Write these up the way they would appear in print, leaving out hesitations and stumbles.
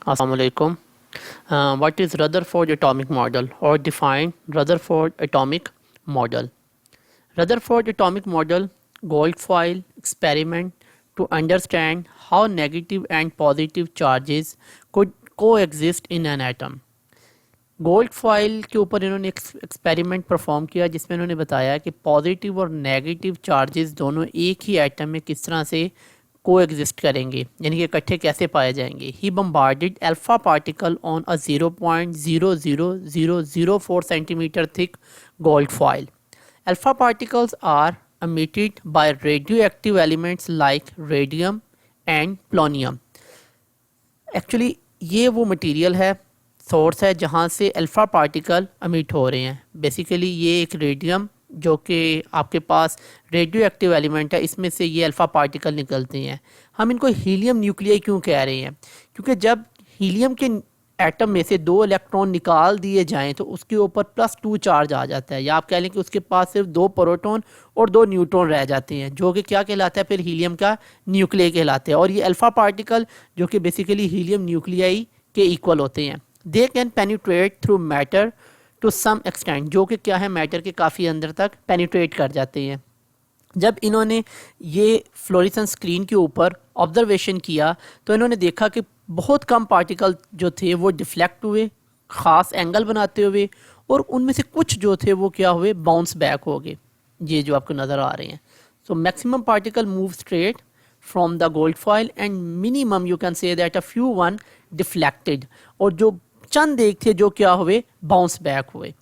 Assalamu alaikum. What is Rutherford atomic model or define Rutherford atomic model? Rutherford atomic model Goldfoyle experiment to understand how negative and positive charges could coexist in an atom. Gold foil के ऊपर इन्होंने experiment perform किया जिसमें इन्होंने बताया कि positive और negative charges दोनों एक ही एटम में किस तरह से को एग्जिस्ट करेंगे, यानी कि इकट्ठे कैसे पाए जाएंगे. He bombarded alpha particle on a 0.00004 centimetre thick gold foil. Alpha particles are emitted by radioactive elements like radium and polonium. Actually ये वो मटेरियल है, सोर्स है जहाँ से अल्फ़ा पार्टिकल अमिट हो रहे हैं. बेसिकली ये एक रेडियम जो कि आपके पास रेडियो एक्टिव एलिमेंट है, इसमें से ये अल्फ़ा पार्टिकल निकलते हैं. हम इनको हीलियम न्यूक्लियाई क्यों कह रहे हैं? क्योंकि जब हीलियम के एटम में से 2 इलेक्ट्रॉन निकाल दिए जाएं तो उसके ऊपर +2 चार्ज आ जाता है, या आप कह लें कि उसके पास सिर्फ 2 प्रोटॉन और 2 न्यूट्रॉन रह जाते हैं, जो कि क्या कहलाता है, फिर हीलियम का न्यूक्लियाई कहलाते हैं. और ये अल्फ़ा पार्टिकल जो कि बेसिकली हीलियम न्यूक्लियाई के इक्वल होते हैं. They can penetrate through matter to some extent, जो कि क्या है, मैटर के काफ़ी अंदर तक पेनिट्रेट कर जाते हैं. जब इन्होंने ये फ्लोरेसेंस स्क्रीन के ऊपर ऑब्जर्वेशन किया तो इन्होंने देखा कि बहुत कम पार्टिकल जो थे वो डिफ्लेक्ट हुए ख़ास एंगल बनाते हुए, और उनमें से कुछ जो थे वो क्या हुए, बाउंस बैक हो गए, ये जो आपको नज़र आ रहे हैं. So maximum particle move straight from the gold foil and minimum you can say that a few one deflected, और जो चंद एक थे जो क्या हुए, बाउंस बैक हुए.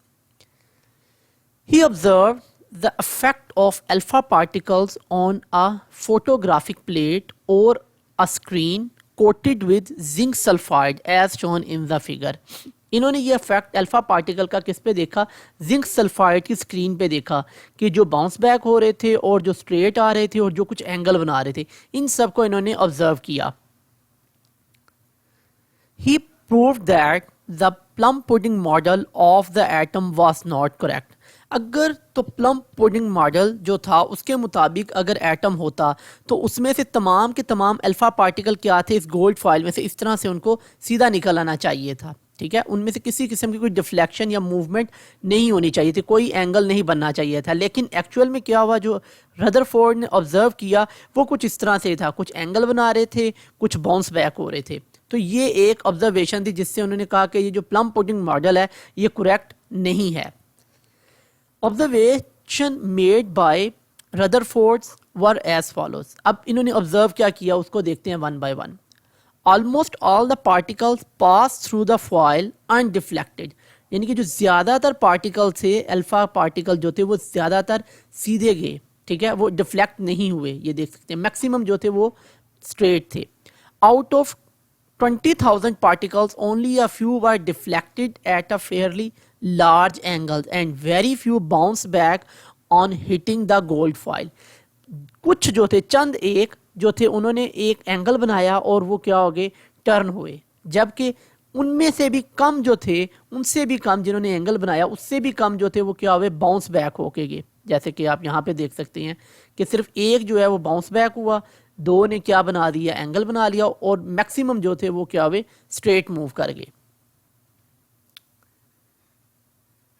ही observe the effect of alpha particles on a photographic plate or a screen coated with zinc sulfide as shown in the figure. इन्होंने ये इफेक्ट अल्फा पार्टिकल का किस पे देखा, जिंक सल्फाइड की स्क्रीन पे देखा कि जो बाउंस बैक हो रहे थे और जो स्ट्रेट आ रहे थे और जो कुछ एंगल बना रहे थे, इन सब को इन्होंने ऑब्जर्व किया. He proved that the plum pudding model of the atom was not correct. अगर तो प्लम पुडिंग मॉडल जो था उसके मुताबिक अगर एटम होता तो उसमें से तमाम के तमाम अल्फ़ा पार्टिकल क्या थे, इस गोल्ड फॉइल में से इस तरह से उनको सीधा निकल आना चाहिए था. ठीक है, उनमें से किसी किस्म की कोई डिफ्लेक्शन या मूवमेंट नहीं होनी चाहिए थी, कोई एंगल नहीं बनना चाहिए था. लेकिन एक्चुअल में क्या हुआ, जो रदरफोर्ड ने ऑब्जर्व किया वो कुछ इस तरह से था, कुछ एंगल बना रहे थे, कुछ बाउंस बैक हो रहे थे. तो ये एक ऑब्जर्वेशन थी जिससे उन्होंने कहा कि ये जो प्लम पुडिंग मॉडल है ये करेक्ट नहीं है. Observation made by Rutherford's were as follows. अब इन्होंने ऑब्जर्व क्या किया उसको देखते हैं one by one. Almost all the particles pass through the foil undeflected, यानी कि जो ज़्यादातर पार्टिकल थे, अल्फा पार्टिकल जो थे वो ज़्यादातर सीधे गए. ठीक है, वो डिफ्लेक्ट नहीं हुए, ये देख सकते हैं. मैक्सिमम जो थे वो स्ट्रेट थे. Out of 20,000 particles, only a few were deflected at a fairly large angle and very few bounced back on hitting the gold foil. कुछ जो थे, चंद एक जो थे, उन्होंने एक एंगल बनाया और वो क्या हो गए, टर्न हुए. जबकि उनमें से भी कम जो थे, उनसे भी कम जिन्होंने एंगल बनाया उससे भी कम जो थे वो क्या हुए, बाउंस बैक होके गए. जैसे कि आप यहाँ पे देख सकते हैं कि सिर्फ एक जो है वो बाउंस बैक हुआ, 2 ने क्या बना दिया, एंगल बना लिया, और मैक्सिमम जो थे वो क्या हुए, स्ट्रेट मूव कर गए.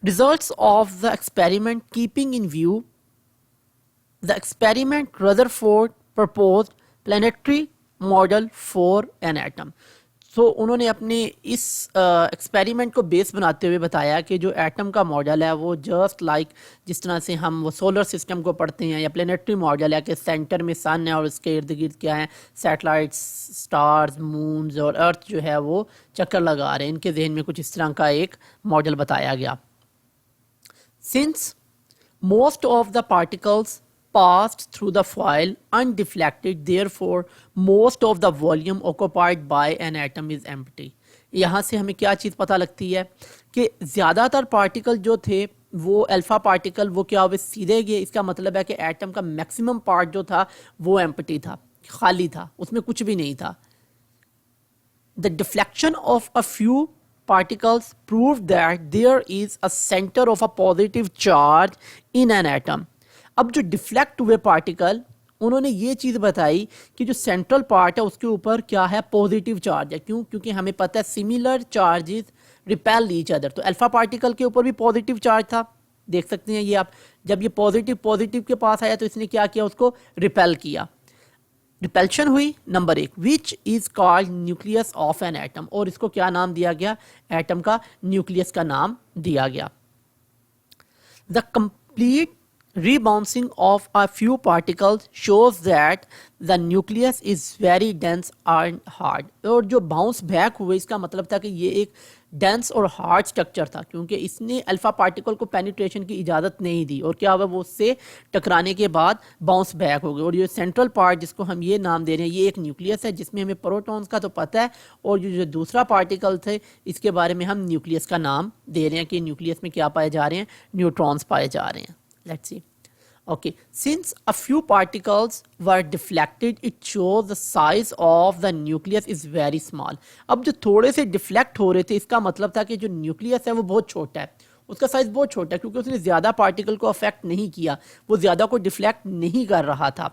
Results of the experiment keeping in view the experiment Rutherford proposed planetary model for an atom. So उन्होंने अपने इस एक्सपेरिमेंट को बेस बनाते हुए बताया कि जो एटम का मॉडल है वो जस्ट लाइक जिस तरह से हम वो सोलर सिस्टम को पढ़ते हैं या प्लेनेटरी मॉडल है कि सेंटर में सन है और उसके इर्द गिर्द क्या है, सैटेलाइट्स, स्टार्स, मून्स और अर्थ जो है वो चक्कर लगा रहे हैं. इनके जहन में कुछ इस तरह का एक मॉडल बताया गया. Since most of the particles passed through the foil undeflected, therefore most of the volume occupied by an atom is empty. यहाँ से हमें क्या चीज़ पता लगती है कि ज़्यादातर पार्टिकल जो थे वो अल्फ़ा पार्टिकल वो क्या हुए, सीधे गए. इसका मतलब है कि एटम का मैक्सिमम पार्ट जो था वो एम्प्टी था, खाली था, उसमें कुछ भी नहीं था. The deflection of a few particles proved that there is a center of a positive charge in an atom. अब जो डिफ्लेक्ट हुए पार्टिकल उन्होंने ये चीज़ बताई कि जो सेंट्रल पार्ट है उसके ऊपर क्या है, पॉजिटिव चार्ज है। क्यों? क्योंकि हमें पता है similar charges repel each other. तो अल्फा पार्टिकल के ऊपर भी पॉजिटिव चार्ज था, देख सकते हैं ये आप। जब ये पॉजिटिव पॉजिटिव के पास आया तो इसने क्या किया, उसको रिपेल किया। रिपल्शन हुई number 1, which is called nucleus of an atom, और इसको क्या नाम दिया गया, एटम का न्यूक्लियस का नाम दिया गया। The complete rebouncing of a few particles shows that the nucleus is very dense and hard। और जो बाउंस बैक हुए इसका मतलब था कि ये एक डेंस और हार्ड स्ट्रक्चर था, क्योंकि इसने अल्फा पार्टिकल को पेनिट्रेशन की इजाज़त नहीं दी, और क्या हुआ, वो उससे टकराने के बाद बाउंस बैक हो गए। और ये सेंट्रल पार्ट जिसको हम ये नाम दे रहे हैं, ये एक न्यूक्लियस है जिसमें हमें प्रोटॉन्स का तो पता है, और जो दूसरा पार्टिकल थे इसके बारे में हम न्यूक्लियस का नाम दे रहे हैं कि न्यूक्लियस में क्या पाए जा रहे हैं, न्यूट्रॉन्स पाए जा रहे हैं। Let's see. Okay, since a few particles were deflected, it shows the size of the nucleus is very small। अब जो थोड़े से डिफ्लेक्ट हो रहे थे इसका मतलब था कि जो न्यूक्लियस है वो बहुत छोटा है, उसका साइज बहुत छोटा है, क्योंकि उसने ज़्यादा पार्टिकल को अफेक्ट नहीं किया, वो ज़्यादा को डिफ्लेक्ट नहीं कर रहा था।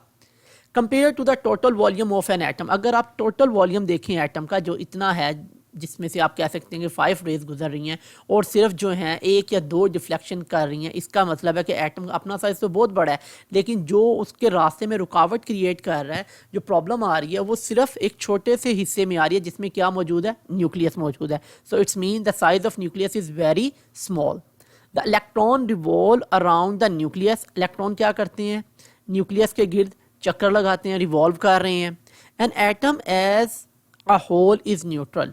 Compare to the total volume of an atom, अगर आप टोटल वॉल्यूम देखें एटम का जो इतना है, जिसमें से आप कह सकते हैं कि 5 रेज गुजर रही हैं और सिर्फ जो हैं 1 या 2 डिफ्लेक्शन कर रही हैं, इसका मतलब है कि एटम का अपना साइज तो बहुत बड़ा है, लेकिन जो उसके रास्ते में रुकावट क्रिएट कर रहा है, जो प्रॉब्लम आ रही है, वो सिर्फ एक छोटे से हिस्से में आ रही है जिसमें क्या मौजूद है, न्यूक्लियस मौजूद है। So it's mean the size of nucleus is very small. The electron revolve around the nucleus, electron क्या करते हैं, न्यूक्लियस के गिर्द चक्कर लगाते हैं, रिवॉल्व कर रहे हैं। An atom as a whole is neutral,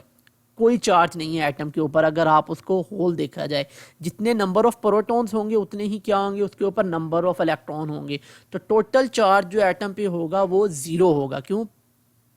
कोई चार्ज नहीं है एटम के ऊपर। अगर आप उसको होल देखा जाए, जितने नंबर ऑफ प्रोटॉन्स होंगे उतने ही क्या होंगे, उसके ऊपर नंबर ऑफ इलेक्ट्रॉन होंगे। तो टोटल चार्ज जो एटम पे होगा वो 0 होगा। क्यों?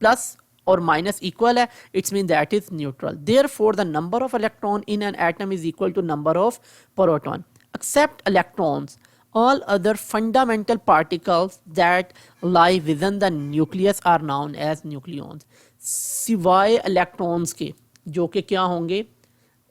प्लस और माइनस इक्वल है, it's mean that is neutral. Therefore the number of electron in an atom is equal to number of proton. Except electrons, all other fundamental particles that lie within the nucleus are known as nucleons। सिवाय electrons के, जो कि क्या होंगे,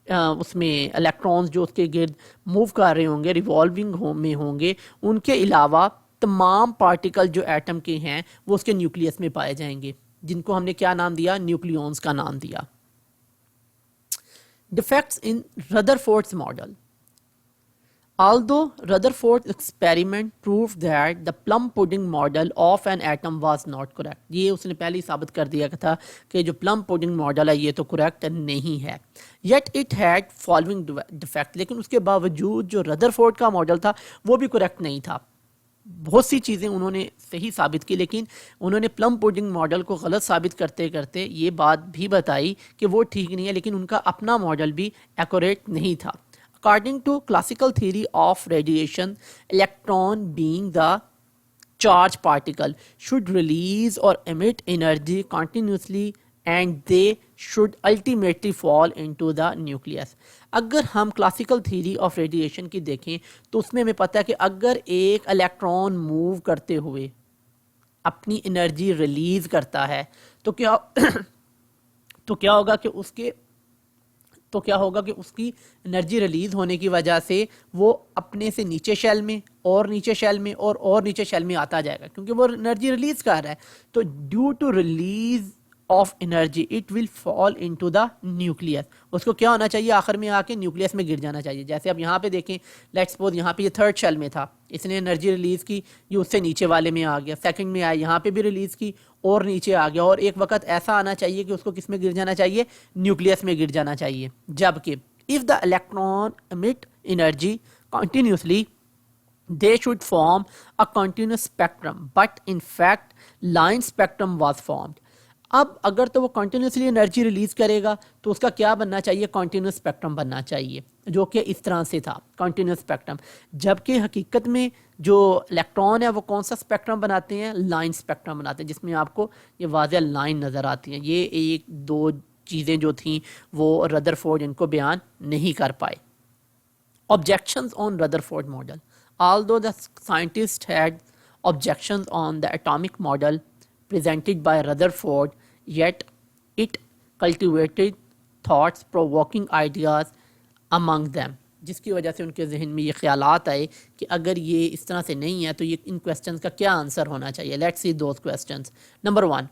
उसमें electrons जो उसके गिर्द मूव कर रहे होंगे, रिवॉल्विंग में होंगे, उनके अलावा तमाम पार्टिकल जो एटम के हैं वो उसके न्यूक्लियस में पाए जाएंगे, जिनको हमने क्या नाम दिया, न्यूक्लियॉन्स का नाम दिया। Defects in Rutherford's model. Although Rutherford's experiment proved that the plum pudding model of an atom was not correct, ये उसने पहले ही साबित कर दिया था कि जो plum pudding model है ये तो correct नहीं है। Yet it had following defect, लेकिन उसके बावजूद जो रदरफोर्ड का मॉडल था वो भी correct नहीं था। बहुत सी चीज़ें उन्होंने सही साबित की, लेकिन उन्होंने प्लम पुडिंग मॉडल को गलत साबित करते करते ये बात भी बताई कि वो ठीक नहीं है, लेकिन उनका अपना मॉडल भी एक्यूरेट नहीं था। According to classical theory of radiation, electron being the charged particle should release or emit energy continuously and they should ultimately fall into the nucleus। अगर हम क्लासिकल थ्योरी ऑफ रेडिएशन की देखें तो उसमें हमें पता है कि अगर एक इलेक्ट्रॉन मूव करते हुए अपनी एनर्जी रिलीज करता है तो क्या होगा कि उसकी एनर्जी रिलीज होने की वजह से वो अपने से नीचे शेल में और नीचे शेल में और नीचे शेल में आता जाएगा, क्योंकि वो एनर्जी रिलीज कर रहा है। तो due to release of energy it will fall into the nucleus, उसको क्या होना चाहिए, आखिर में आके न्यूक्लियस में गिर जाना चाहिए। जैसे अब यहाँ पे देखें, लेट्स सपोज यहाँ पे ये थर्ड शेल में था, इसने एनर्जी रिलीज की, ये उससे नीचे वाले में आ गया, सेकंड में आया, यहाँ पे भी रिलीज की और नीचे आ गया, और एक वक्त ऐसा आना चाहिए कि उसको किस में गिर जाना चाहिए, न्यूक्लियस में गिर जाना चाहिए। जबकि if the electron emit energy continuously they should form a continuous spectrum, but in fact line spectrum was formed। अब अगर तो वो कंटिन्यूसली एनर्जी रिलीज करेगा तो उसका क्या बनना चाहिए, कॉन्टीन्यूस स्पेक्ट्रम बनना चाहिए, जो कि इस तरह से था, कॉन्टीन्यूस स्पेक्ट्रम। जबकि हकीकत में जो इलेक्ट्रॉन है वो कौन सा स्पेक्ट्रम बनाते हैं, लाइन स्पेक्ट्रम बनाते हैं, जिसमें आपको ये वाज़ह लाइन नज़र आती हैं। ये एक दो चीज़ें जो थी वो रदरफोर्ड इनको बयान नहीं कर पाए। Objections on Rutherford model. Although the scientists had objections on the atomic model presented by Rutherford, yet it cultivated thoughts-provoking ideas among them। जिसकी वजह से उनके जहन में ये ख्यालात आए कि अगर ये इस तरह से नहीं है तो ये इन क्वेश्चंस का क्या आंसर होना चाहिए। Let's see those questions. Number 1,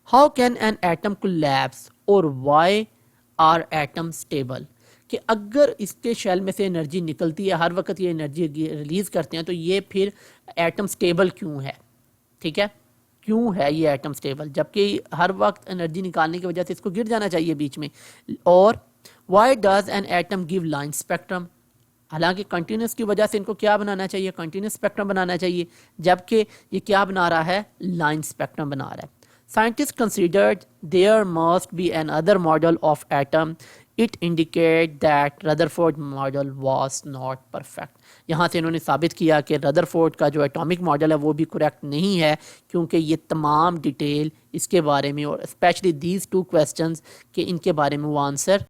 how can an atom collapse और व्हाई आर एटम स्टेबल? कि अगर इसके शेल में से एनर्जी निकलती है, हर वक्त ये एनर्जी रिलीज करते हैं, तो ये फिर एटम स्टेबल क्यों है? ठीक है, क्यों है ये एटम स्टेबल जबकि हर वक्त एनर्जी निकालने की वजह से इसको गिर जाना चाहिए बीच में? और why does an atom give line spectrum? हालांकि कंटिन्यूस की वजह से इनको क्या बनाना चाहिए? कंटिन्यूस स्पेक्ट्रम बनाना चाहिए, जबकि ये क्या बना रहा है? लाइन स्पेक्ट्रम बना रहा है। Scientists considered there must be another model of atom. It indicated that Rutherford model was not perfect. यहाँ से इन्होंने साबित किया कि रदरफोर्ड का जो एटॉमिक मॉडल है वो भी करेक्ट नहीं है, क्योंकि ये तमाम डिटेल इसके बारे में और स्पेशली दीज टू क्वेश्चंस के इनके बारे में वो आंसर